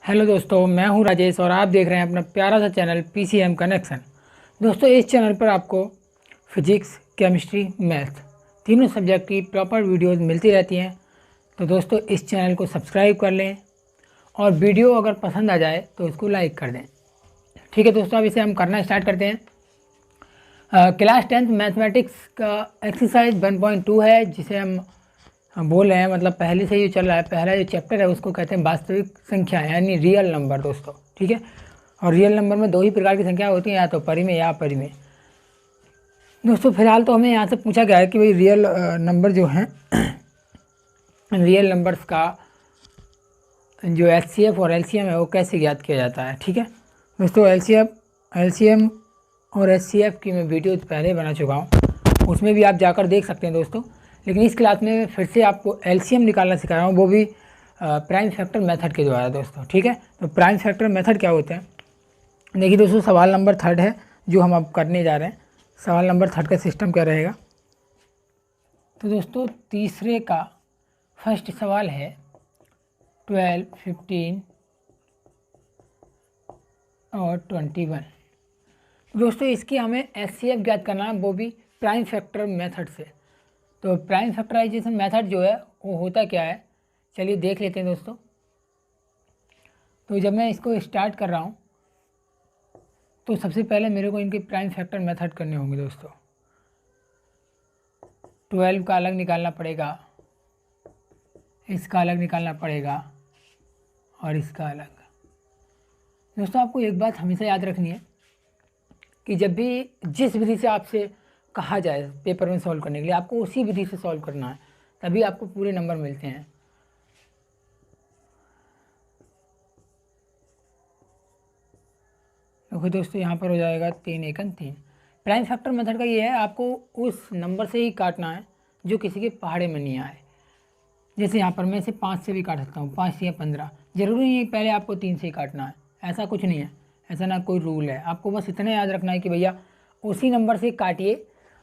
Hello दोस्तों, मैं हूं राजेश और आप देख रहे हैं अपना प्यारा सा चैनल पीसीएम कनेक्शन। दोस्तों, इस चैनल पर आपको फिजिक्स, केमिस्ट्री, मैथ तीनों सब्जेक्ट की प्रॉपर वीडियोस मिलती रहती हैं। तो दोस्तों, इस चैनल को सब्सक्राइब कर लें और वीडियो अगर पसंद आ जाए तो उसको लाइक कर दें। ठीक है दोस्तों, अब इसे हम करना स्टार्ट करते हैं। क्लास 10th मैथमेटिक्स का एक्सरसाइज 1.2 है, जिसे हम बोल रहे हैं, मतलब पहले से ही चल रहा है। पहला जो चैप्टर है उसको कहते हैं वास्तविक संख्या यानी रियल नंबर दोस्तों। ठीक है, और रियल नंबर में दो ही प्रकार की संख्या होती हैं, या तो परिमेय या अपरिमेय। दोस्तों, फिलहाल तो हमें यहाँ से पूछा गया है कि भाई रियल नंबर जो हैं रियल नंबर्स का जो एचसीएफ और एलसीएम है वो कैसे ज्ञात किया जाता है। ठीक है दोस्तों, एलसीएम और एचसीएफ की मैं वीडियो पहले बना चुका हूँ, उसमें भी आप जाकर देख सकते हैं दोस्तों। लेकिन इस क्लास में मैं फिर से आपको एलसीएम निकालना सिखा रहा हूँ, वो भी प्राइम फैक्टर मेथड के द्वारा दोस्तों। ठीक है, तो प्राइम फैक्टर मेथड क्या होता है, देखिए दोस्तों, सवाल नंबर 3 है जो हम अब करने जा रहे हैं। सवाल नंबर 3 का सिस्टम क्या रहेगा। तो दोस्तों, तीसरे का फर्स्ट सवाल है 12, 15 और 21। दोस्तों, इसकी हमें एचसीएफ ज्ञात करना है, वो भी प्राइम फैक्टर मेथड से। तो प्राइम फैक्टराइजेशन मेथड जो है वो होता क्या है, चलिए देख लेते हैं दोस्तों। तो जब मैं इसको स्टार्ट कर रहा हूँ तो सबसे पहले मेरे को इनके प्राइम फैक्टर मेथड करने होंगे दोस्तों। 12 का अलग निकालना पड़ेगा, इसका अलग निकालना पड़ेगा और इसका अलग। दोस्तों, आपको एक बात हमेशा याद रखनी है कि जब भी जिस विधि से आपसे कहा जाए पेपर में सॉल्व करने के लिए, आपको उसी विधि से सॉल्व करना है, तभी आपको पूरे नंबर मिलते हैं। देखो दोस्तों, यहाँ पर हो जाएगा 3 एकन 3। प्राइम फैक्टर मेथड का ये है, आपको उस नंबर से ही काटना है जो किसी के पहाड़े में नहीं आए। जैसे यहाँ पर मैं इसे 5 से भी काट सकता हूँ, 5 या 15। जरूरी नहीं है पहले आपको 3 से ही काटना है, ऐसा कुछ नहीं है, ऐसा ना कोई रूल है। आपको बस इतना याद रखना है कि भैया उसी नंबर से काटिए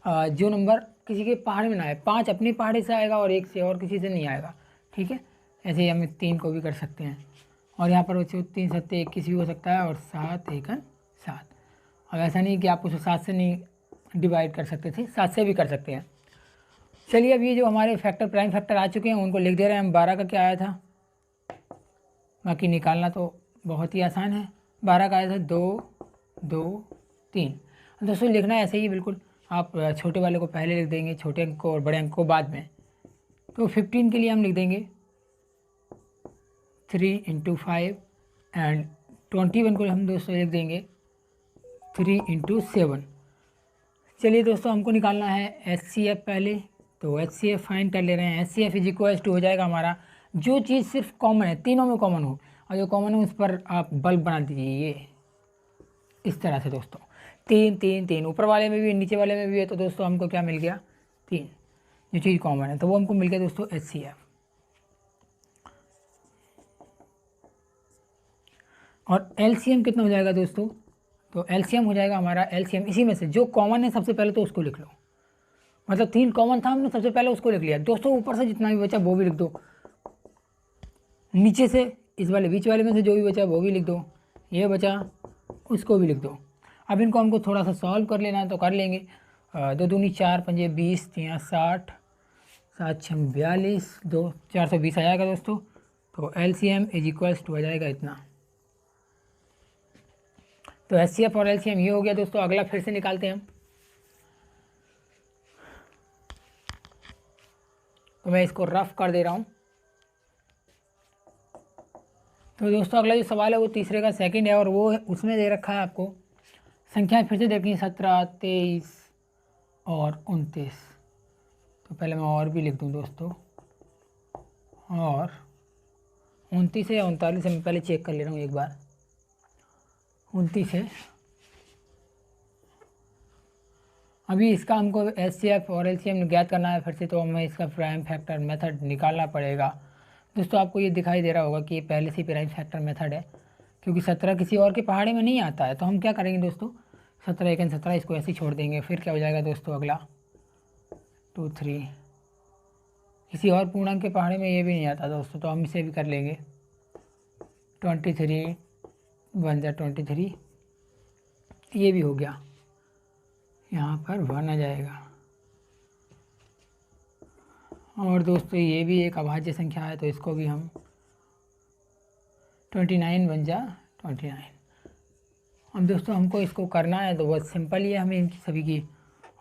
जो नंबर किसी के पहाड़ में ना आए। 5 अपने पहाड़े से आएगा और 1 से और किसी से नहीं आएगा। ठीक है, ऐसे ही हम 3 को भी कर सकते हैं। और यहाँ पर बच्चों 3 7 21 भी हो सकता है और 7 एकन 7। अब ऐसा नहीं कि आप उसे 7 से नहीं डिवाइड कर सकते थे, 7 से भी कर सकते हैं। चलिए, अब ये जो हमारे फैक्टर प्राइम फैक्टर आ चुके हैं उनको लिख दे रहे हैं हम। 12 का क्या आया था, बाकी निकालना तो बहुत ही आसान है। 12 का आया था 2 2 3। दोस्तों, लिखना ऐसे ही बिल्कुल, आप छोटे वाले को पहले लिख देंगे, छोटे अंक को, और बड़े अंक को बाद में। तो 15 के लिए हम लिख देंगे 3 × 5 एंड 21 को हम दोस्तों लिख देंगे 3 × 7। चलिए दोस्तों, हमको निकालना है एचसीएफ पहले। तो एचसीएफ फाइंड कर ले रहे हैं। एचसीएफ इज इक्वल टू हो जाएगा हमारा, जो चीज़ सिर्फ कॉमन है, तीनों में कॉमन हो, और जो कॉमन है उस पर आप बल्ब बना दीजिए, ये इस तरह से दोस्तों। 3 3 3 ऊपर वाले में भी नीचे वाले में भी है, तो दोस्तों हमको क्या मिल गया, 3। जो चीज़ कॉमन है तो वो हमको मिल गया दोस्तों एचसीएफ। और एलसीएम कितना हो जाएगा दोस्तों, तो एलसीएम हो जाएगा हमारा, एलसीएम इसी में से जो कॉमन है सबसे पहले तो उसको लिख लो। मतलब 3 कॉमन था, हमने सबसे पहले उसको लिख लिया दोस्तों। ऊपर से जितना भी बचा वो भी लिख दो, नीचे से इस वाले बीच वाले में से जो भी बचा वो भी लिख दो, ये बचा उसको भी लिख दो। अब इनको हमको थोड़ा सा सॉल्व कर लेना है तो कर लेंगे। 2 दूनी 4 पंजे 20, 3 60, 7 6 42, 2 420 आ जाएगा दोस्तों। तो एलसीएम इज इक्वल्स टू आ जाएगा इतना। तो एचसीएफ और एलसीएम ये हो गया दोस्तों। अगला फिर से निकालते हैं हम। तो मैं इसको रफ कर दे रहा हूँ। तो दोस्तों, अगला जो सवाल है वो तीसरे का सेकंड है, और वो उसमें दे रखा है आपको संख्याएं फिर से देखनी, 17 23 और 29। तो पहले मैं और भी लिख दूँ दोस्तों, और 29 है या 39 है, मैं पहले चेक कर ले रहा हूँ एक बार। 29 है। अभी इसका हमको एचसीएफ और एलसीएम ज्ञात करना है फिर से, तो हमें इसका प्राइम फैक्टर मेथड निकालना पड़ेगा। दोस्तों, आपको ये दिखाई दे रहा होगा कि ये पहले से प्राइम फैक्टर मेथड है, क्योंकि 17 किसी और के पहाड़े में नहीं आता है। तो हम क्या करेंगे दोस्तों, 17 एकन 17 इसको ऐसे ही छोड़ देंगे। फिर क्या हो जाएगा दोस्तों, अगला 2 3, किसी और पूर्णांक के पहाड़े में ये भी नहीं आता दोस्तों, तो हम इसे भी कर लेंगे। 23 1 जा 23, ये भी हो गया, यहाँ पर 1 आ जाएगा। और दोस्तों ये भी एक अभाज्य संख्या है, तो इसको भी हम 29 1 जा 29। अब दोस्तों हमको इसको करना है तो बहुत सिंपल ही है, हमें इनकी सभी की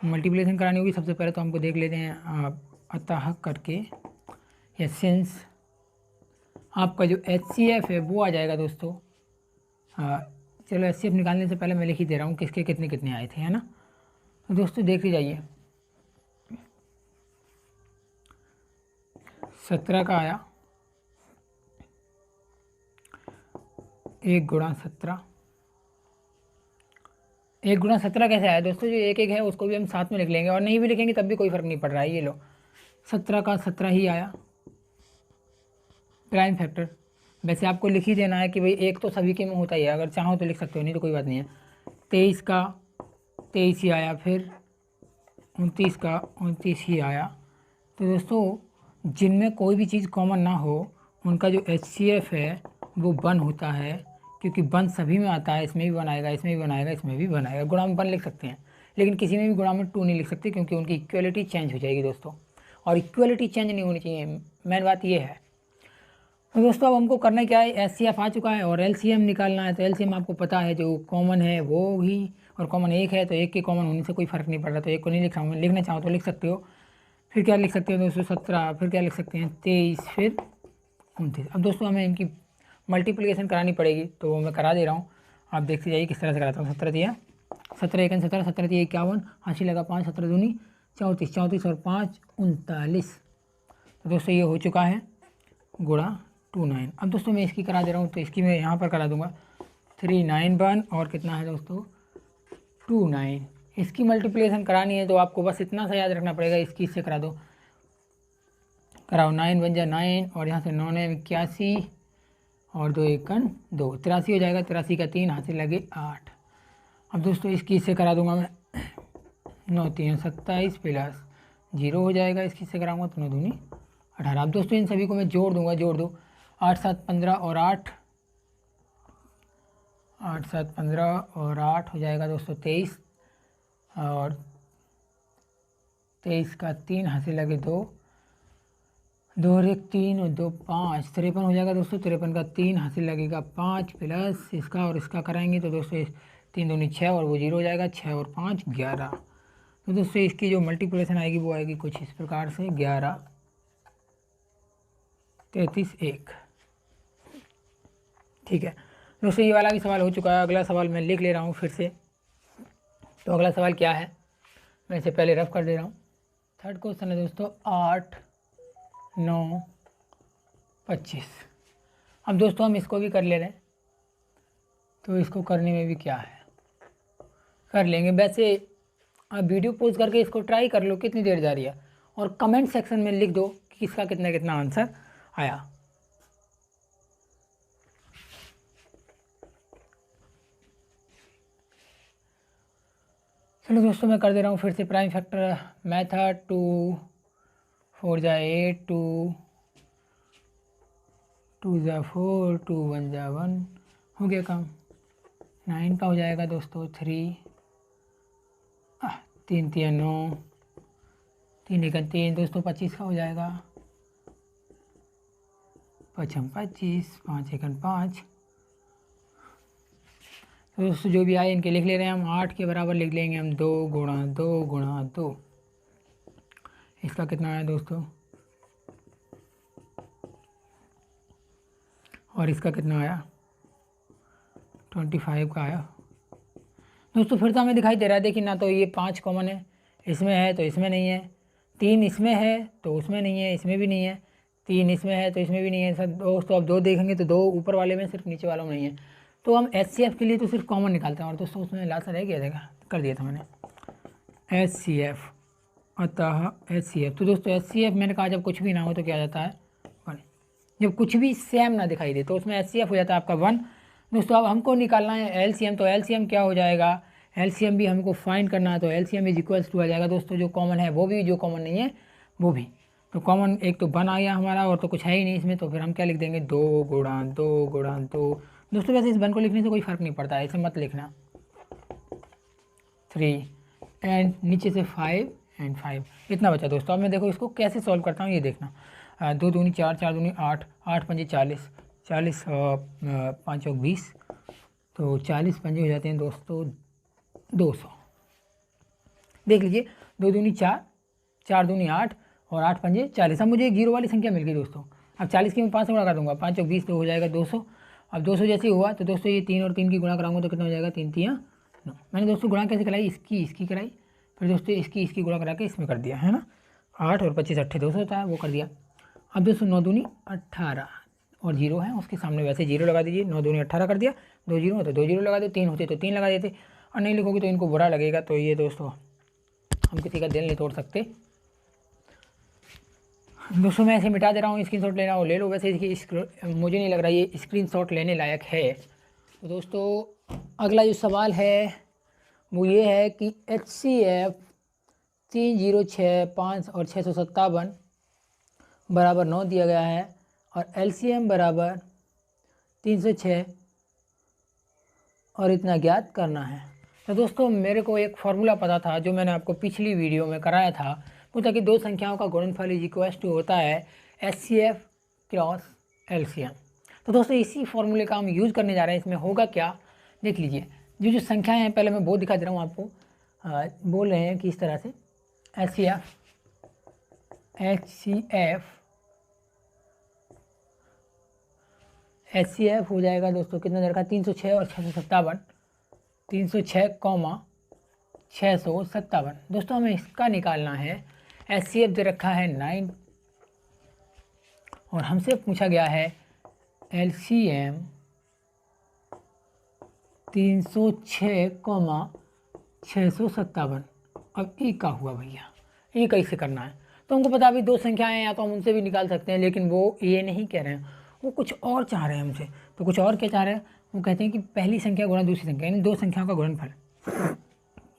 मल्टीप्लिकेशन करानी होगी। सबसे पहले तो हमको देख लेते हैं अतः करके, या सिंस आपका जो HCF है वो आ जाएगा दोस्तों। चलो HCF निकालने से पहले मैं लिख ही दे रहा हूँ किसके कितने कितने आए थे, है ना। तो दोस्तों देख ही जाइए, 17 का आया 1 गुणा 17। 1 गुणा 17 कैसे आया दोस्तों, जो एक एक है उसको भी हम साथ में लिख लेंगे, और नहीं भी लिखेंगे तब भी कोई फ़र्क नहीं पड़ रहा है। ये लो 17 का 17 ही आया प्राइम फैक्टर। वैसे आपको लिख ही देना है कि भाई एक तो सभी के में होता ही है, अगर चाहो तो लिख सकते हो, नहीं तो कोई बात नहीं है। 23 का 23 ही आया, फिर 29 का 29 ही आया। तो दोस्तों जिनमें कोई भी चीज़ कॉमन ना हो उनका जो HCF है वो 1 होता है, क्योंकि 1 सभी में आता है। इसमें भी 1 आएगा, इसमें भी 1 आएगा, इसमें भी 1 आएगा। गुणा में 1 लिख सकते हैं, लेकिन किसी में भी गुणा में 2 नहीं लिख सकते, क्योंकि उनकी इक्वलिटी चेंज हो जाएगी दोस्तों, और इक्वलिटी चेंज नहीं होनी चाहिए, मेन बात ये है। तो दोस्तों अब हमको करना क्या है, HCF आ चुका है और LCM निकालना है। तो LCM आपको पता है जो कॉमन है वो भी, और कॉमन एक है तो एक के कॉमन होने से कोई फ़र्क नहीं पड़ रहा, तो एक को नहीं लिखा, लिखना चाहो तो लिख सकते हो। फिर क्या लिख सकते हो दोस्तों 17, फिर क्या लिख सकते हैं 23, फिर 29। अब दोस्तों हमें इनकी मल्टीप्लिकेशन करानी पड़ेगी, तो मैं करा दे रहा हूँ, आप देखते जाइए किस तरह से कराता हूँ। 17 दिया 17 1 17, 17 दिया 51, हाथी लगा 5, 17 दूनी 34, 34 और 5 39। तो दोस्तों ये हो चुका है गुणा 29। अब दोस्तों मैं इसकी करा दे रहा हूँ, तो इसकी मैं यहाँ पर करा दूँगा 391 और कितना है दोस्तों 29। इसकी मल्टीप्लिकेशन करानी है तो आपको बस इतना सा याद रखना पड़ेगा, इसकी इससे करा दो, कराओ 9 1 जा 9, और यहाँ से 9 9 81 और 2 1 2, 83 हो जाएगा। 83 का 3 हाथ से लगे 8। अब दोस्तों इसकी इससे करा दूंगा मैं 9 3 27 प्लस 0 हो जाएगा, इसकी से कराऊंगा तो 9 दूनी 18। अब दोस्तों इन सभी को मैं जोड़ दूंगा, जोड़ दो 8 7 15 और 8 8 7 15 और 8 हो जाएगा दोस्तों 23, और 23 का 3 हाथ से लगे 2, 2 और 1 3 और 2 5, 53 हो जाएगा दोस्तों। 53 का 3 हाथ से लगेगा 5 प्लस इसका और इसका कराएंगे तो दोस्तों 3 दूनी 6 और वो 0 हो जाएगा, 6 और 5 11। तो दोस्तों इसकी जो मल्टीप्लिकेशन आएगी वो आएगी कुछ इस प्रकार से 11 33 1। ठीक है दोस्तों, ये वाला भी सवाल हो चुका है। अगला सवाल मैं लिख ले रहा हूँ फिर से। तो अगला सवाल क्या है, मैं इसे पहले रफ कर दे रहा हूँ। थर्ड क्वेश्चन है दोस्तों 8 9 25। अब दोस्तों हम इसको भी कर ले रहे हैं, तो इसको करने में भी क्या है, कर लेंगे। वैसे आप वीडियो पॉज करके इसको ट्राई कर लो कितनी देर जा रही है, और कमेंट सेक्शन में लिख दो कि किसका कितना कितना आंसर आया। चलो दोस्तों मैं कर दे रहा हूँ फिर से प्राइम फैक्टर मेथड। 2 4 जा 8, 2 जा 4, 2 1 जा 1, हो गया काम। 9 का हो जाएगा दोस्तों 3, 3 3 9, 3 1 3 दोस्तों 25 का हो जाएगा 5 25, 5 1 5। तो दोस्तों जो भी आए इनके लिख ले रहे हैं हम। 8 के बराबर लिख लेंगे हम 2 गुणा 2 गुणा 2। इसका कितना आया दोस्तों, और इसका कितना आया 25 का आया दोस्तों। फिर तो हमें दिखाई दे रहा है, देखिए ना तो ये 5 कॉमन है, इसमें है तो इसमें नहीं है, 3 इसमें है तो उसमें नहीं है, इसमें भी नहीं है, 3 इसमें है तो इसमें भी नहीं है। सर दोस्तों अब 2 देखेंगे तो 2 ऊपर वाले में, सिर्फ नीचे वालों में नहीं है। तो हम HCF के लिए तो सिर्फ कॉमन निकालते हैं, और दोस्तों उसमें लास्ट रह गया देखा, कर दिया था मैंने HCF, अतः HCF। तो दोस्तों HCF मैंने कहा जब कुछ भी ना हो तो क्या आ जाता है 1, जब कुछ भी सेम ना दिखाई दे तो उसमें HCF हो जाता है आपका 1। दोस्तों अब हमको निकालना है LCM, तो LCM क्या हो जाएगा, LCM भी हमको फाइंड करना है, तो LCM इज इक्वल्स टू आ जाएगा दोस्तों जो कॉमन है वो भी, जो कॉमन नहीं है वो भी। तो कॉमन एक तो 1 आ गया हमारा, और तो कुछ है ही नहीं इसमें, तो फिर हम क्या लिख देंगे 2 गुणा 2 गुणा 2। दोस्तों वैसे इस 1 को लिखने से कोई फ़र्क नहीं पड़ता है, इसे मत लिखना। 3 एंड नीचे से 5 एंड 5 इतना बचा दोस्तों। अब मैं देखो इसको कैसे सॉल्व करता हूँ ये देखना। 2 दूनी 4, 4 दूनी 8, 8 पंजे 40, 40 5 और 20, तो 40 पंजे हो जाते हैं दोस्तों 200। देख लीजिए 2 दूनी 4, 4 दूनी 8 और 8 पंजे 40। अब मुझे एक जीरो वाली संख्या मिल गई दोस्तों। अब 40 की मैं 5 से गुणा कर दूंगा, 5 और 20 तो हो जाएगा 200। अब 200 जैसे हुआ तो दोस्तों ये 3 और 3 की गुणा कराऊंगा तो कितना हो जाएगा 3 3 9। मैंने दोस्तों गुणा कैसे कराई, इसकी कराई, फिर दोस्तों इसकी गुणा करा के इसमें कर दिया है ना। 8 और 25 अट्ठे 200 होता है, वो कर दिया। अब दोस्तों 9 दूनी 18 और जीरो है उसके सामने वैसे जीरो लगा दीजिए। 9 दूनी 18 कर दिया, 2 जीरो होते 2 जीरो लगा दो, 3 होते तो 3 लगा देते, और नहीं लिखोगे तो इनको बुरा लगेगा। तो ये दोस्तों हम किसी का दिल नहीं तोड़ सकते। दोस्तों मैं ऐसे मिटा दे रहा हूँ, स्क्रीनशॉट लेना हो ले लो। वैसे इसकी मुझे नहीं लग रहा ये स्क्रीनशॉट लेने लायक है। तो दोस्तों अगला जो सवाल है वो ये है कि HCF 3065 और 657 बराबर 9 दिया गया है, और LCM बराबर 306 और इतना ज्ञात करना है। तो दोस्तों मेरे को एक फॉर्मूला पता था जो मैंने आपको पिछली वीडियो में कराया था, पूछा कि दो संख्याओं का गुणनफल इज इक्वल टू होता है HCF क्रॉस LCM। तो दोस्तों इसी फॉर्मूले का हम यूज़ करने जा रहे हैं। इसमें होगा क्या देख लीजिए। जो संख्याएं हैं पहले मैं वो दिखा दे रहा हूँ आपको। बोल रहे हैं कि इस तरह से HCF हो जाएगा दोस्तों कितना दर का 306 और 657, 306 कॉमा 657। दोस्तों हमें इसका निकालना है। HCF दे रखा है 9 और हमसे पूछा गया है LCM 306 कॉमा 657। अब ए का हुआ भैया, ये कैसे करना है। तो हमको पता अभी दो संख्याएं हैं, या तो हम उनसे भी निकाल सकते हैं, लेकिन वो ये नहीं कह रहे हैं, वो कुछ और चाह रहे हैं हमसे। तो कुछ और क्या चाह रहे हैं, वो कहते हैं कि पहली संख्या गुणा दूसरी संख्या, यानी दो संख्याओं का गुणनफल।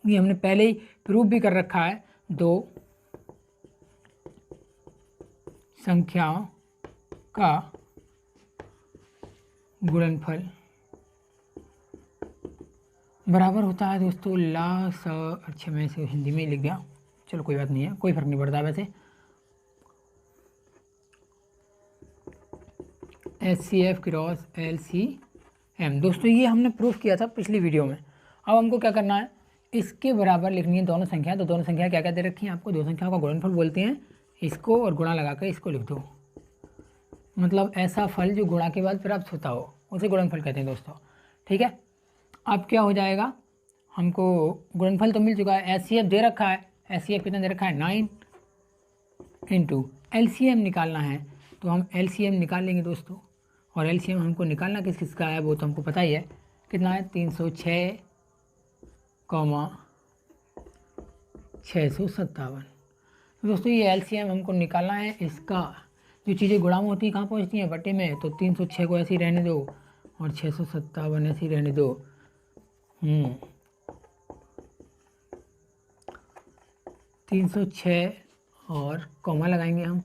ये हमने पहले ही प्रूव भी कर रखा है, दो संख्याओं का गुणनफल बराबर होता है दोस्तों अच्छा मैं इसे हिंदी में लिख दिया, चलो कोई बात नहीं है, कोई फर्क नहीं पड़ता वैसे। HCF क्रॉस LCM दोस्तों ये हमने प्रूफ किया था पिछली वीडियो में। अब हमको क्या करना है, इसके बराबर लिखनी है दोनों संख्या। तो दोनों संख्या क्या क्या दे रखी हैं आपको, दो संख्याओं का गुणनफल बोलते हैं इसको, और गुणा लगा कर इसको लिख दो। मतलब ऐसा फल जो गुणा के बाद प्राप्त होता हो उसे गुणनफल कहते हैं दोस्तों। ठीक है, अब क्या हो जाएगा, हमको गुणनफल तो मिल चुका है, HCF दे रखा है। HCF कितना दे रखा है 9 इंटू LCM निकालना है। तो हम LCM निकाल लेंगे दोस्तों, और LCM हमको निकालना किस किस का है वो तो हमको पता ही है, कितना है 306 कॉमा 657। दोस्तों ये LCM हमको निकालना है। इसका जो चीज़ें गुणा में होती हैं कहाँ पहुँचती हैं, बटे में। तो 306 को ऐसे ही रहने दो और 657 ऐसे ही रहने दो। 306 और कॉमा लगाएंगे हम,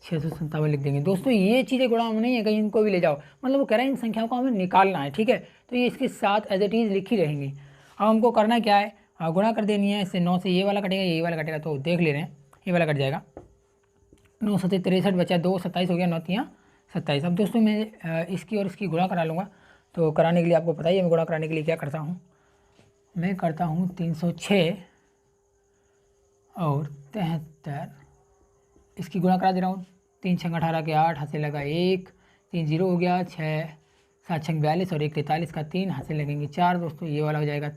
657 लिख देंगे। दोस्तों ये चीज़ें गुणा में नहीं है, कहीं इनको भी ले जाओ, मतलब वो कह रहे हैं इन संख्याओं को हमें निकालना है। ठीक है, तो ये इसके साथ एज इट इज़ लिखी रहेंगी। अब हमको करना क्या है, गुणा कर देनी है। इससे 9 से ये वाला कटेगा, ये वाला कटेगा, तो देख ले रहे हैं ये वाला कट जाएगा। 9 7 63 बचा, 2 27 हो गया, 9 3 27। अब दोस्तों मैं इसकी और इसकी गुणा करा लूँगा। तो कराने के लिए आपको पता ही है मैं गुणा कराने के लिए क्या करता हूँ, मैं करता हूँ 306 और 73, इसकी गुणा करा दे रहा हूँ। 3 6 18 के 8, हाथ से लगा 1, 3 0 हो गया, 6 7 6 42 और 1 43 का 3, हाथ से लगेंगे 4 दोस्तों। ये वाला हो जाएगा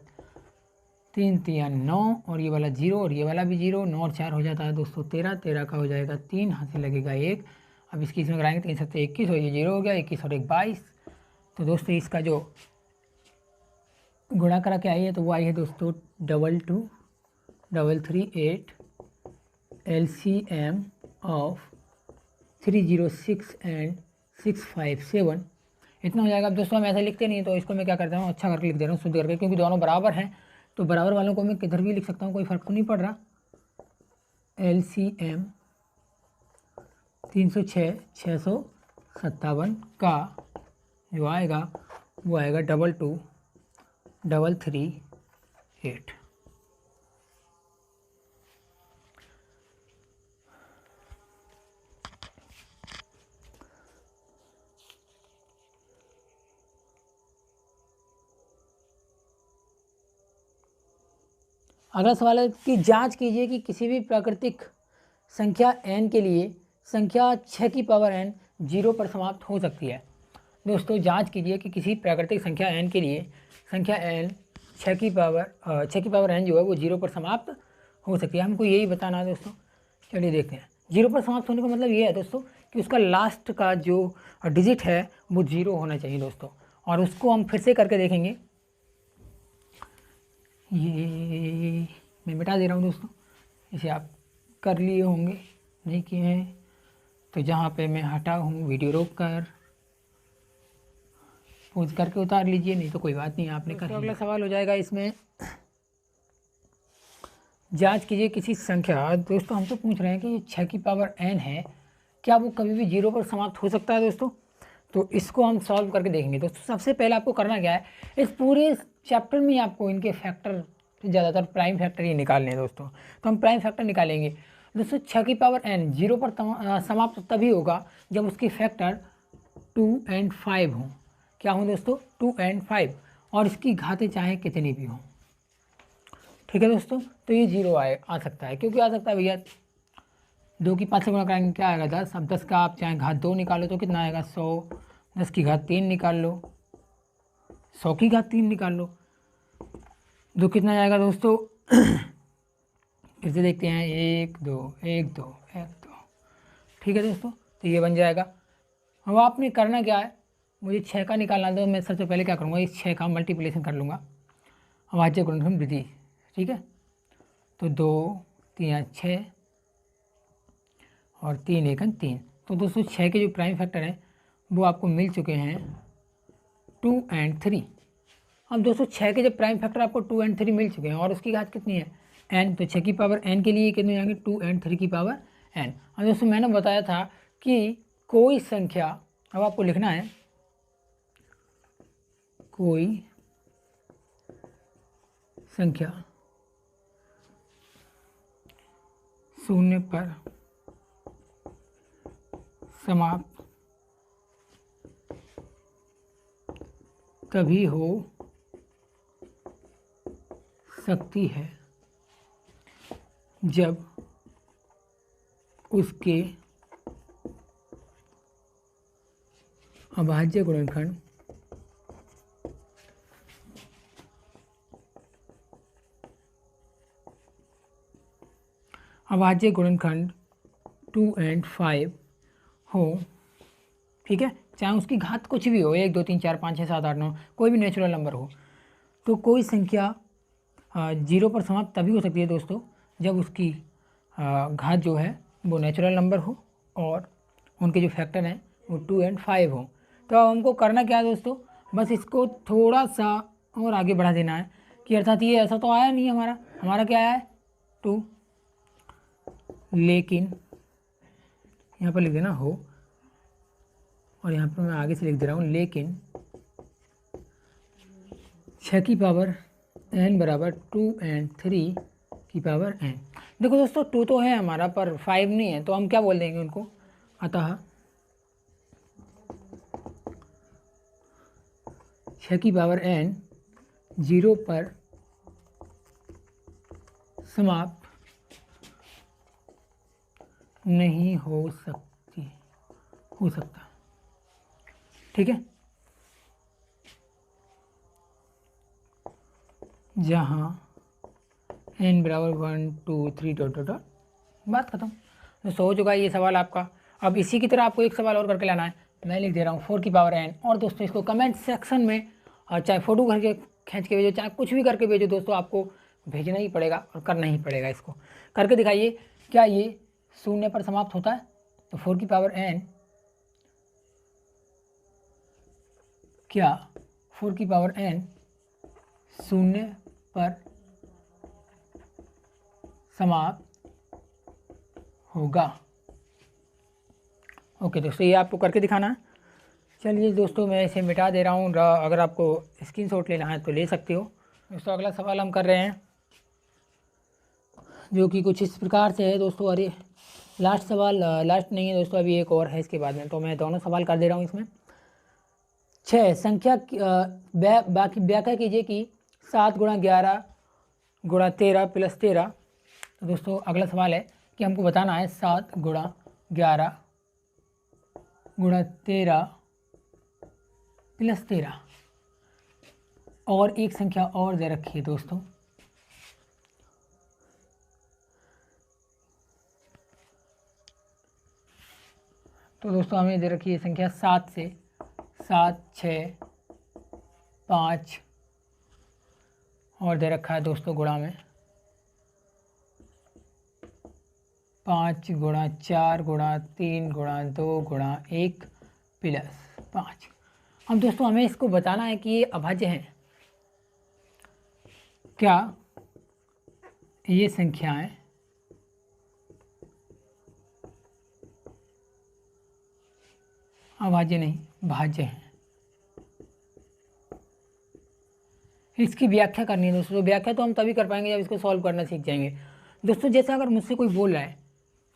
3 3 9 और ये वाला 0 और ये वाला भी 0, 9 और 4 हो जाता है दोस्तों 13, 13 का हो जाएगा 3, हाथ से लगेगा 1। अब इसकी इसमें कराएंगे 3 7 21 और ये 0 हो गया, 21 और 1 22। तो दोस्तों इसका जो गुणा करा के आई है तो वो आई है दोस्तों 22338 LCM ऑफ 306 एंड 657 इतना हो जाएगा। अब दोस्तों हम ऐसा लिखते नहीं, तो इसको मैं क्या करता हूँ, अच्छा करके लिख दे रहा हूँ, शुद्ध करके, क्योंकि दोनों बराबर हैं। तो बराबर वालों को मैं किधर भी लिख सकता हूँ, कोई फ़र्क तो नहीं पड़ रहा। LCM 306 657 का जो आएगा वो आएगा 22338। अगला सवाल है कि जांच कीजिए कि किसी भी प्राकृतिक संख्या n के लिए संख्या 6 की पावर n 0 पर समाप्त हो सकती है। दोस्तों जांच कीजिए कि किसी प्राकृतिक संख्या n के लिए संख्या n 6 की पावर n जो है वो 0 पर समाप्त हो सकती है। हमको यही बताना है दोस्तों। चलिए देखते हैं। 0 पर समाप्त होने का मतलब ये है दोस्तों कि उसका लास्ट का जो डिजिट है वो 0 होना चाहिए दोस्तों। और उसको हम फिर से करके देखेंगे। ये मैं मिटा दे रहा हूँ दोस्तों, इसे आप कर लिए होंगे, नहीं किए हैं तो जहाँ पे मैं हटा हूँ वीडियो रोक कर पॉज करके उतार लीजिए, नहीं तो कोई बात नहीं आपने कर। अगला सवाल हो जाएगा इसमें, जांच कीजिए किसी संख्या, दोस्तों हम तो पूछ रहे हैं कि 6 की पावर n है, क्या वो कभी भी 0 पर समाप्त हो सकता है दोस्तों? तो इसको हम सॉल्व करके देखेंगे दोस्तों। सबसे पहले आपको करना क्या है, इस पूरे चैप्टर में आपको इनके फैक्टर, ज़्यादातर प्राइम फैक्टर ये निकालने हैं दोस्तों। तो हम प्राइम फैक्टर निकालेंगे दोस्तों। 6 की पावर n 0 पर समाप्त तभी होगा जब उसकी फैक्टर 2 और 5 हों। क्या हों दोस्तों? 2 और 5, और इसकी घातें चाहे कितनी भी हों। ठीक है दोस्तों, तो ये 0 आ सकता है। क्योंकि आ सकता है भैया, 2 की 5 से गुणा करेंगे क्या आएगा 10। अब 10 का आप चाहे घात 2 निकालो तो कितना आएगा 100। 10 की घात 3 निकाल लो, 100 की घात 3 निकाल लो, दो कितना आएगा दोस्तों? फिर से देखते हैं, 1 2 1 2 1 2। ठीक है दोस्तों, तो ये बन जाएगा। अब आपने करना क्या है, मुझे 6 का निकालना दो। मैं सबसे पहले क्या करूँगा, इस 6 का मल्टीप्लिकेशन कर लूँगा अभाज्य गुणनखंड विधि। ठीक है, तो 2 3 6 और 3 1 3। तो दोस्तों 6 के जो प्राइम फैक्टर हैं वो आपको मिल चुके हैं 2 और 3। अब दोस्तों 6 के जब प्राइम फैक्टर आपको 2 और 3 मिल चुके हैं और उसकी घात कितनी है n, तो 6 की पावर n के लिए कितने जाएंगे 2 और 3 की पावर n। अब दोस्तों मैंने बताया था कि कोई संख्या, अब आपको लिखना है कोई संख्या 0 पर समाप्त तभी हो सकती है जब उसके अभाज्य गुणनखंड अभाज्य गुणनखंड 2 और 5 हो। ठीक है, चाहे उसकी घात कुछ भी हो, 1 2 3 4 5 6 7 8 9, कोई भी नेचुरल नंबर हो। तो कोई संख्या 0 पर समाप्त तभी हो सकती है दोस्तों जब उसकी घात जो है वो नेचुरल नंबर हो और उनके जो फैक्टर हैं वो 2 और 5 हो। तो अब हमको करना क्या है दोस्तों, बस इसको थोड़ा सा और आगे बढ़ा देना है कि अर्थात ये ऐसा तो आया नहीं, हमारा क्या आया है 2, लेकिन यहाँ पर लिख देना हो, और यहाँ पर मैं आगे से लिख दे रहा हूँ लेकिन 6 की पावर n बराबर 2 और 3 की पावर n। देखो दोस्तों 2 तो है हमारा पर 5 नहीं है, तो हम क्या बोल देंगे उनको, अतः 6 की पावर n 0 पर समाप्त नहीं हो सकता। ठीक है, जहाँ n बराबर 1 2 3 डॉट डॉट डॉट, बात खत्म। दोस्तों हो चुका है ये सवाल आपका। अब इसी की तरह आपको एक सवाल और करके लाना है, मैं लिख दे रहा हूँ 4 की पावर n। और दोस्तों इसको कमेंट सेक्शन में चाहे फ़ोटो करके खींच के भेजो, चाहे कुछ भी करके भेजो दोस्तों, आपको भेजना ही पड़ेगा और करना ही पड़ेगा। इसको करके दिखाइए, क्या ये 0 पर समाप्त होता है? तो 4 की पावर n, क्या 4 की पावर n 0 पर समाप्त होगा? ओके दोस्तों, ये आपको करके दिखाना है। चलिए दोस्तों, मैं इसे मिटा दे रहा हूँ। अगर आपको स्क्रीनशॉट लेना है तो ले सकते हो। दोस्तों अगला सवाल हम कर रहे हैं, जो कि कुछ इस प्रकार से है दोस्तों। अरे लास्ट सवाल, लास्ट नहीं है दोस्तों, अभी एक और है इसके बाद में, तो मैं दोनों सवाल कर दे रहा हूँ इसमें। 6 संख्या बाकी व्याख्या कीजिए कि 7 गुणा 11 गुणा 13 प्लस 13। तो दोस्तों अगला सवाल है कि हमको बताना है 7 गुणा 11 गुणा 13 प्लस 13, और एक संख्या और दे रखी है दोस्तों। तो दोस्तों हमें दे रखी है संख्या 7 से 7 6 5, और दे रखा है दोस्तों गुणा में 5 गुणा 4 गुणा 3 गुणा 2 गुणा 1 प्लस 5। अब दोस्तों हमें इसको बताना है कि ये अभाज्य है क्या। ये संख्याएं अभाज्य नहीं, भाज्य हैं। इसकी व्याख्या करनी है दोस्तों। तो व्याख्या तो हम तभी कर पाएंगे जब इसको सॉल्व करना सीख जाएंगे दोस्तों। जैसे अगर मुझसे कोई बोल रहा है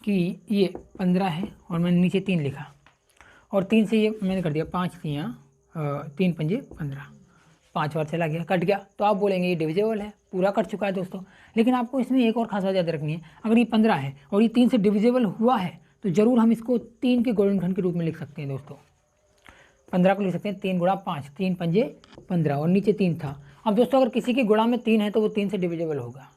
कि ये 15 है और मैंने नीचे 3 लिखा, और 3 से ये मैंने कर दिया 5 3 3 पंजे 15, 5 बार चला गया, कट गया, तो आप बोलेंगे ये डिविजिबल है, पूरा कट चुका है दोस्तों। लेकिन आपको इसमें एक और खास बात याद रखनी है, अगर ये 15 है और ये 3 से डिविजिबल हुआ है तो ज़रूर हम इसको 3 के गुणनखंड के रूप में लिख सकते हैं दोस्तों। 15 को लिख सकते हैं 3 गुणा 5, 3 पंजे 15, और नीचे 3 था। अब दोस्तों अगर किसी की गुणा में 3 है तो वो 3 से डिविजिबल होगा,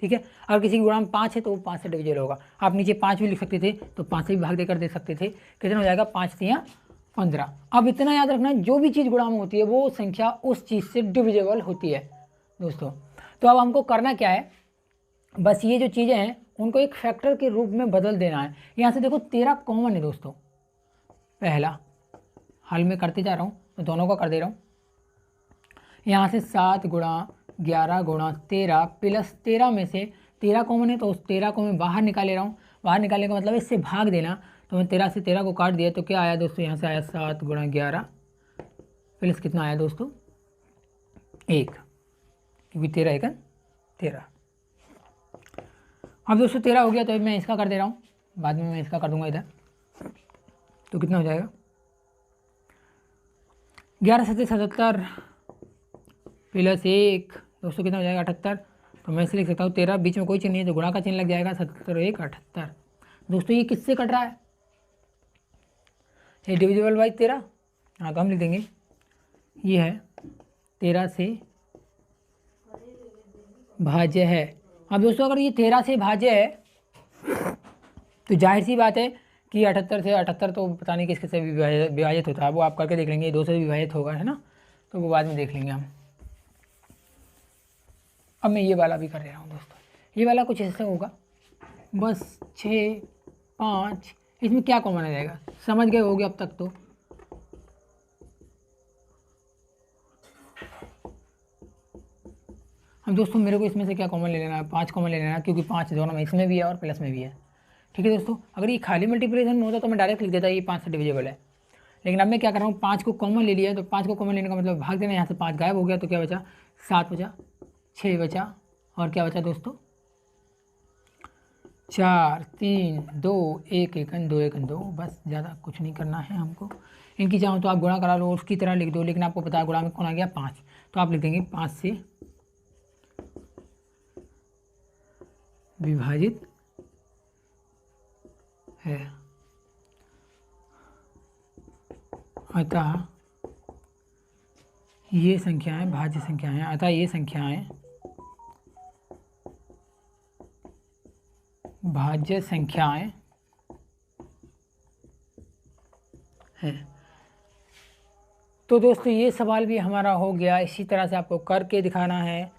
ठीक है। अगर किसी की गुणा में 5 है तो वो 5 से डिविजिबल होगा। आप नीचे 5 भी लिख सकते थे तो 5 से भी भाग देकर दे सकते थे। कितना हो जाएगा, 5 3 15। अब इतना याद रखना, जो भी चीज़ गुणा में होती है वो संख्या उस चीज़ से डिविजिबल होती है दोस्तों। तो अब हमको करना क्या है, बस ये जो चीज़ें हैं उनको एक फैक्टर के रूप में बदल देना है। यहाँ से देखो 13 कॉमन है दोस्तों, पहला हल में करते जा रहा हूँ तो दोनों का कर दे रहा हूँ। यहाँ से 7 गुणा 11 गुणा 13 प्लस 13 में से 13 कॉमन है तो उस 13 को मैं बाहर निकाले रहा हूँ। बाहर निकालने का मतलब इससे भाग देना। तो मैं 13 से 13 को काट दिया तो क्या आया दोस्तों, यहाँ से आया 7 गुणा 11 प्लस कितना आया दोस्तों 1, क्योंकि 13 1 13। अब दोस्तों 13 हो गया तो मैं इसका कर दे रहा हूँ, बाद में मैं इसका कर दूंगा इधर। तो कितना हो जाएगा, 11 से 77 प्लस 1 दोस्तों कितना हो जाएगा 78। तो मैं इसे लिख सकता हूँ 13, बीच में कोई चिन्ह नहीं है तो गुणा का चिन्ह लग जाएगा, 77 1 78। दोस्तों ये किससे कट रहा है, ये डिविजिबल बाई 13। हाँ तो हम लिख देंगे ये है 13 से भाज्य है। अब दोस्तों अगर ये 13 से भाज्य है तो जाहिर सी बात है कि 78 से 78 तो पता नहीं किसके से विभाजित होता है, वो आप करके देख लेंगे, 2 से विभाजित होगा, है ना, तो वो बाद में देख लेंगे हम। अब मैं ये वाला भी कर रहा हूँ दोस्तों। ये वाला कुछ ऐसे होगा, बस 6 5, इसमें क्या कॉमन आ जाएगा, समझ गए होगे अब तक तो। अब दोस्तों मेरे को इसमें से क्या कॉमन ले लेना है, 5 कॉमन ले लेना है, क्योंकि 5 दोनों में, इसमें भी है और प्लस में भी है, ठीक है दोस्तों। अगर ये खाली मल्टीप्लिकेशन में होता तो मैं डायरेक्ट लिख देता ये 5 से डिविजिबल है। लेकिन अब मैं क्या कर रहा हूँ, 5 को कॉमन ले लिया, तो 5 को कॉमन लेने का मतलब भाग देना, यहाँ से 5 गायब हो गया तो क्या बचा, 7 बचा, 6 बचा, और क्या बचा दोस्तों 4 3 2 1 1 2 1 2। बस ज़्यादा कुछ नहीं करना है हमको। इनकी चाहो तो आप गुणा करा लो, उसकी तरह लिख दो, लेकिन आपको पता है गुणा में कौन आ गया 5, तो आप लिख देंगे 5 से विभाजित है, अतः ये संख्याएं भाज्य संख्याएं हैं, अतः ये संख्याएं भाज्य संख्याएं हैं। तो दोस्तों ये सवाल भी हमारा हो गया, इसी तरह से आपको करके दिखाना है।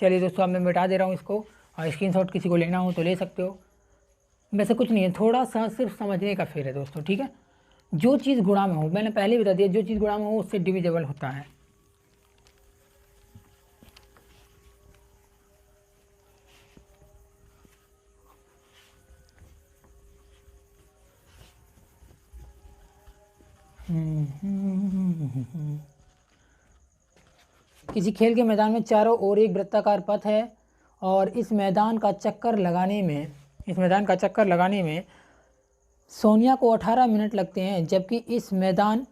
चलिए दोस्तों अब मैं मिटा दे रहा हूँ इसको, और स्क्रीनशॉट किसी को लेना हो तो ले सकते हो। वैसे कुछ नहीं है, थोड़ा सा सिर्फ समझने का फेर है दोस्तों, ठीक है। जो चीज़ गुणा में हो, मैंने पहले ही बता दिया, जो चीज़ गुणा में हो उससे डिविजिबल होता है। किसी खेल के मैदान में चारों ओर एक वृत्ताकार पथ है और इस मैदान का चक्कर लगाने में सोनिया को 18 मिनट लगते हैं, जबकि इस मैदान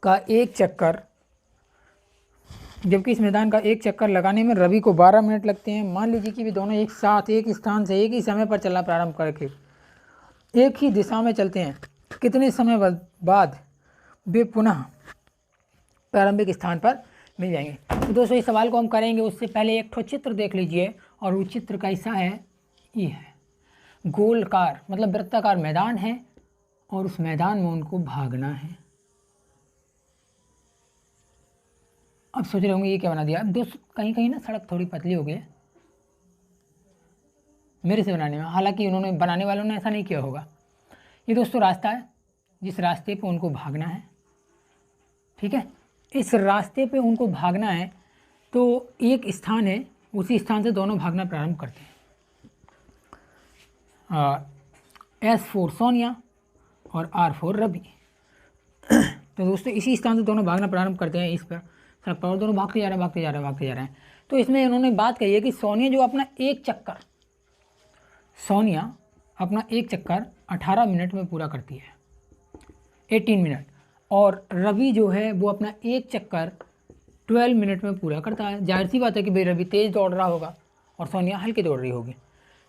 का एक चक्कर लगाने में रवि को 12 मिनट लगते हैं। मान लीजिए कि वे दोनों एक साथ एक स्थान से एक ही समय पर चलना प्रारंभ करके एक ही दिशा में चलते हैं, कितने समय बाद वे पुनः प्रारंभिक स्थान पर मिल जाएंगे। तो दोस्तों इस सवाल को हम करेंगे उससे पहले एक ठो चित्र देख लीजिए, और वो चित्र कैसा है, ये है गोलकार मतलब वृत्ताकार मैदान है और उस मैदान में उनको भागना है। अब सोच रहे होंगे ये क्या बना दिया। दोस्तों कहीं कहीं ना सड़क थोड़ी पतली हो गई मेरे से बनाने में, हालांकि उन्होंने बनाने वालों ने ऐसा नहीं किया होगा। ये दोस्तों रास्ता है जिस रास्ते पे उनको भागना है, ठीक है। इस रास्ते पे उनको भागना है तो एक स्थान है, उसी स्थान से दोनों भागना प्रारंभ करते हैं। S फॉर सोनिया और R फॉर रवि। तो दोस्तों इसी स्थान से दोनों भागना प्रारंभ करते हैं इस पर सड़क पर, और दोनों भागते जा रहे हैं। तो इसमें उन्होंने बात कही है कि सोनिया अपना एक चक्कर 18 मिनट में पूरा करती है, 18 मिनट, और रवि जो है वो अपना एक चक्कर 12 मिनट में पूरा करता है। जाहिर सी बात है कि भाई रवि तेज़ दौड़ रहा होगा और सोनिया हल्की दौड़ रही होगी,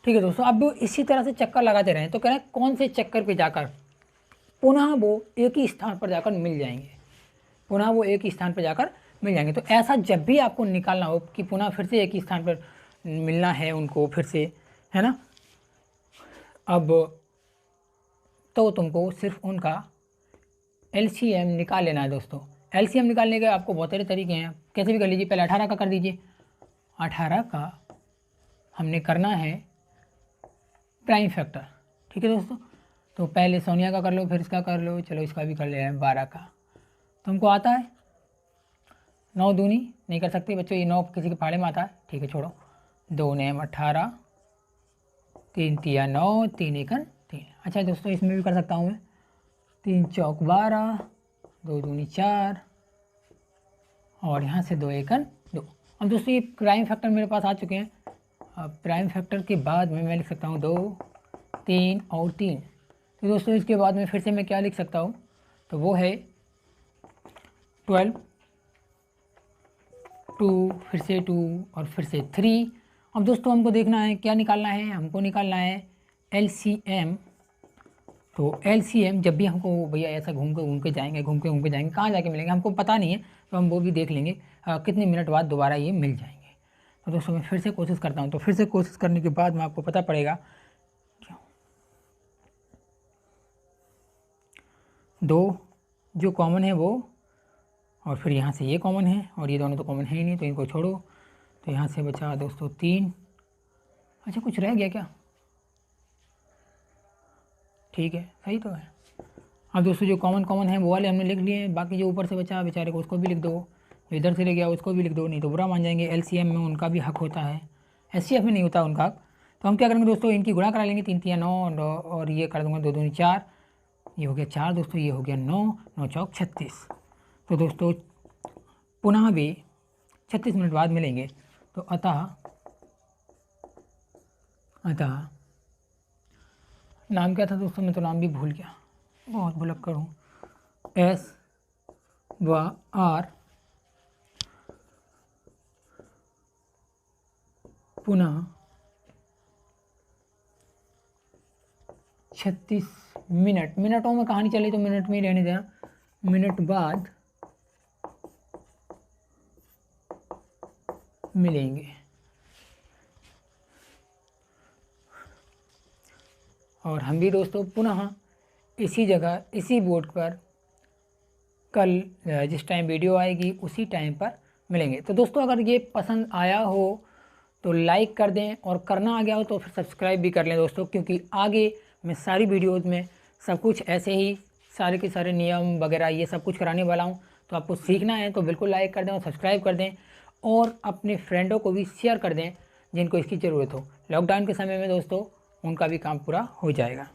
ठीक है दोस्तों। अब वो इसी तरह से चक्कर लगाते रहें तो कह रहे हैं कौन से चक्कर पे जाकर पुनः वो एक ही स्थान पर जाकर मिल जाएंगे। तो ऐसा जब भी आपको निकालना हो कि पुनः फिर से एक ही स्थान पर मिलना है उनको फिर से, है ना, अब तो तुमको सिर्फ उनका LCM निकाल लेना है दोस्तों। LCM निकालने के आपको बहुत सारे तरीके हैं, कैसे भी कर लीजिए। पहले 18 का कर दीजिए, 18 का हमने करना है प्राइम फैक्टर, ठीक है दोस्तों। तो पहले सोनिया का कर लो, फिर इसका कर लो, चलो इसका भी कर ले रहे हैं 12 का। तो हमको आता है 9 दूनी नहीं कर सकते बच्चों, ये 9 किसी के पहाड़े में आता है, ठीक है छोड़ो। 2 नेम 18, 3 तिया 9, 3 एकन 3। अच्छा दोस्तों इसमें भी कर सकता हूँ मैं, 3 चौक 12, 2 दूनी 4 और यहाँ से 2 एकन 2। अब दोस्तों ये प्राइम फैक्टर मेरे पास आ चुके हैं। अब प्राइम फैक्टर के बाद में मैं लिख सकता हूँ 2, 3 और 3। तो दोस्तों इसके बाद में फिर से मैं क्या लिख सकता हूँ, तो वो है 12, 2 फिर से 2 और फिर से 3। अब दोस्तों हमको देखना है क्या निकालना है, हमको निकालना है LCM। तो LCM जब भी हमको भैया ऐसा घूम के जाएंगे, कहाँ जाके मिलेंगे हमको पता नहीं है, तो हम वो भी देख लेंगे कितने मिनट बाद दोबारा ये मिल जाएंगे। तो दोस्तों मैं फिर से कोशिश करता हूँ, तो फिर से कोशिश करने के बाद में आपको पता पड़ेगा। 2 जो कॉमन है वो, और फिर यहाँ से ये कॉमन है, और ये दोनों तो कॉमन है ही नहीं तो इनको छोड़ो। तो यहाँ से बचा दोस्तों 3। अच्छा कुछ रह गया क्या, ठीक है सही तो है। अब दोस्तों जो कॉमन है वो वाले हमने लिख लिए हैं, बाकी जो ऊपर से बचा बेचारे को उसको भी लिख दो, जो इधर से ले गया उसको भी लिख दो, नहीं तो बुरा मान जाएंगे। LCM में उनका भी हक होता है, SCF में नहीं होता उनका हक। तो हम क्या करेंगे दोस्तों, इनकी गुणा करा लेंगे, 3 तिया 9 और ये कर दूँगा 2 दूनी 4, ये हो गया 4 दोस्तों, ये हो गया 9, 9 चौक 36। तो दोस्तों पुनः भी 36 मिनट बाद मिलेंगे। तो अतः नाम क्या था दोस्तों, मैं तो नाम भी भूल गया, बहुत भुलक्कड़ हूँ। S व R पुनः 36 मिनट, मिनटों में कहानी चली तो मिनट में ही रहने देना, मिनट बाद मिलेंगे। और हम भी दोस्तों पुनः इसी जगह इसी बोर्ड पर कल जिस टाइम वीडियो आएगी उसी टाइम पर मिलेंगे। तो दोस्तों अगर ये पसंद आया हो तो लाइक कर दें, और करना आ गया हो तो फिर सब्सक्राइब भी कर लें दोस्तों, क्योंकि आगे मैं सारी वीडियोज़ में सब कुछ ऐसे ही सारे के सारे नियम वगैरह ये सब कुछ कराने वाला हूँ। तो आपको सीखना है तो बिल्कुल लाइक कर दें और सब्सक्राइब कर दें, और अपने फ्रेंडों को भी शेयर कर दें जिनको इसकी ज़रूरत हो। लॉकडाउन के समय में दोस्तों उनका भी काम पूरा हो जाएगा।